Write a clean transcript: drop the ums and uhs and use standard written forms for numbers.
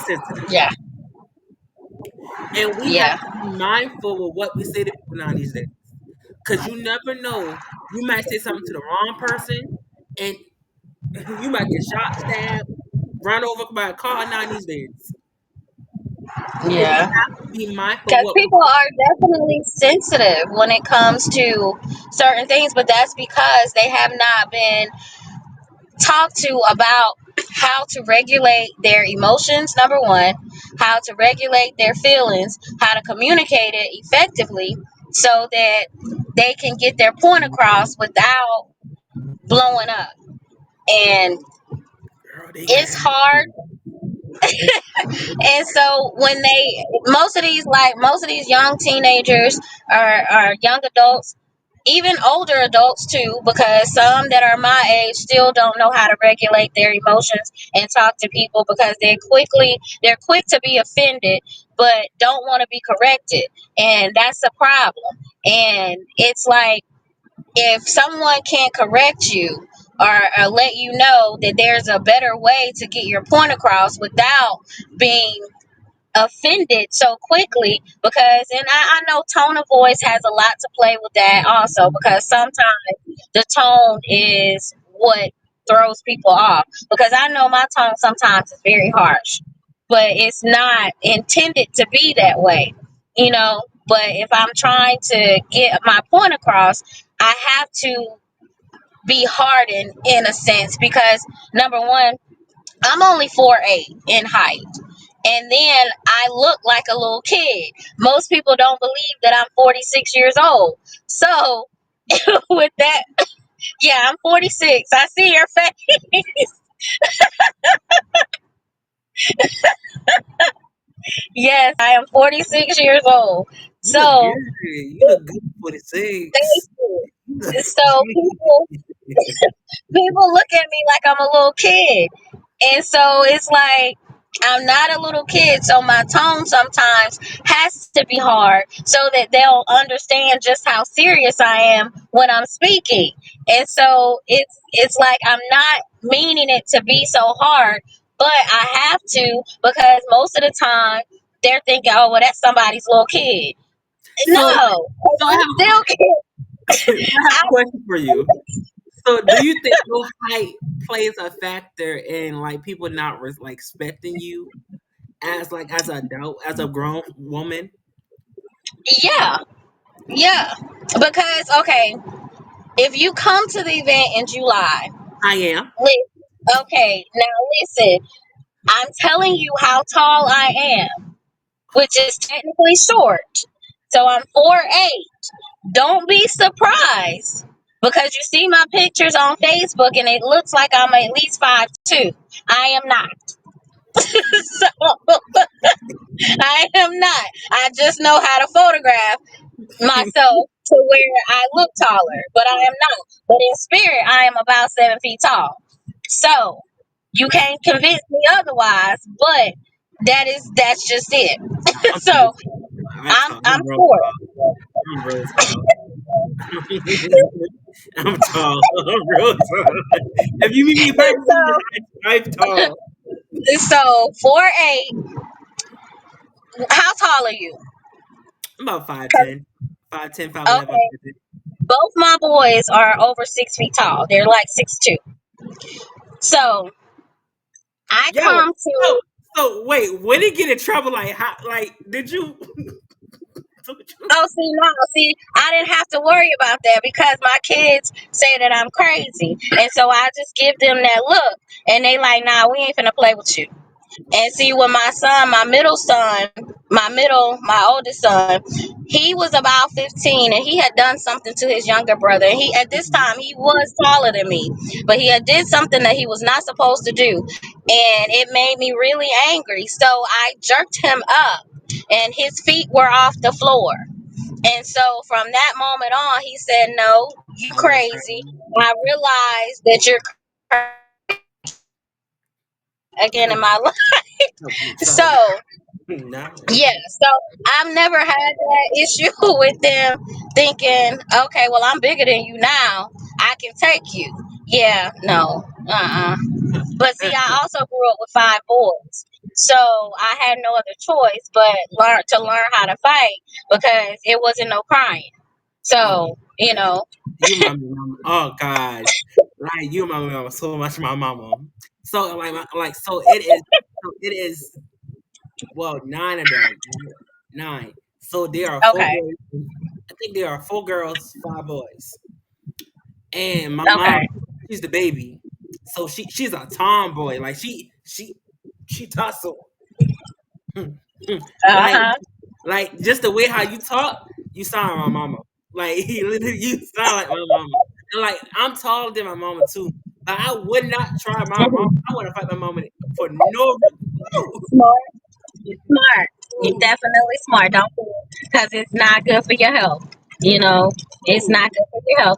sensitive. Yeah. And we have Yeah. to be mindful of what we say to people now these days. Because you never know. You might say something to the wrong person, and you might get shot, stabbed, run over by a car now these days. So we Yeah. have to be mindful of Because what we people are definitely sensitive when it comes to certain things, but that's because they have not been talked to about how to regulate their emotions, number one, how to regulate their feelings, how to communicate it effectively so that they can get their point across without blowing up. And girl, they got it's hard. And so when most of these young teenagers are young adults, even older adults too, because some that are my age still don't know how to regulate their emotions and talk to people because they're quick to be offended but don't want to be corrected, and that's a problem. And it's like, if someone can't correct you or let you know that there's a better way to get your point across without being offended so quickly, because and I know tone of voice has a lot to play with that also, because sometimes the tone is what throws people off, because I know my tone sometimes is very harsh, but it's not intended to be that way, you know. But if I'm trying to get my point across, I have to be hardened in a sense, because number one, I'm only 4'8" in height. And then I look like a little kid. Most people don't believe that I'm 46 years old. So with that, yeah, I'm 46. I see your face. Yes, I am 46 years old. you look So good. You look good for the thank six. you. So people look at me like I'm a little kid. And so it's like, I'm not a little kid, so my tone sometimes has to be hard so that they'll understand just how serious I am when I'm speaking. And so it's like, I'm not meaning it to be so hard, but I have to, because most of the time they're thinking, oh, well, that's somebody's little kid. So, No, so I I'm have a still kid. I have I, a question for you. So, do you think your height plays a factor in like people not like respecting you as like as an adult, as a grown woman? yeah, yeah, because okay, if you come to the event in July, I am. okay, now listen, I'm telling you how tall I am, which is technically short. So I'm 4'8". Don't be surprised because you see my pictures on Facebook and it looks like I'm at least 5'2". I am not. So I am not. I just know how to photograph myself to where I look taller, but I am not. But in spirit, I am about 7 feet tall. So you can't convince me otherwise. But that's just it. I'm So pretty tall. I'm tall. I'm I'm real short. tall. I'm real tall. I'm tall. I'm real tall. If you meet me in person, So I'm tall. 4'8". How tall are you? I'm about 5'10". 5'10", 5'11", Okay, 5'10". both my boys are over 6 feet tall. They're like 6'2". So I Yo, come so to. so wait, when did get in trouble? Like how? Like did you? Oh, see, I didn't have to worry about that because my kids say that I'm crazy, and so I just give them that look, and they like, nah, we ain't finna play with you. And see, when my son, my oldest son, he was about 15, and he had done something to his younger brother. And he, at this time, he was taller than me, but he had did something that he was not supposed to do, and it made me really angry. So I jerked him up, and his feet were off the floor. And so from that moment on, he said, "No, you Oh, crazy." I realized that you're again in my life. I'm sorry. So No. yeah, so I've never had that issue with them thinking, okay, well, I'm bigger than you now. I can take you. Yeah, no, But see, I also grew up with 5 boys. So I had no other choice but learn how to fight because it wasn't no crying. Oh my So, gosh. You remind me, mama. Oh gosh, like you remind me of so much of my mama. So so it is. So it is. Well, nine of them. Nine. So there are four okay, boys. I think there are four girls, five boys. And my mom, okay, she's the baby. So she's a tomboy. Like she tussle. like uh-huh. like just the way how you talk, you sound like my mama. Like literally you sound like my mama. And like I'm taller than my mama too. But I would not try my mom. Mhm. I want to fight my mama for no reason. Smart. You're smart. You're definitely smart. Don't do it because it's not good for your health. You know, it's Ooh. not good for your health.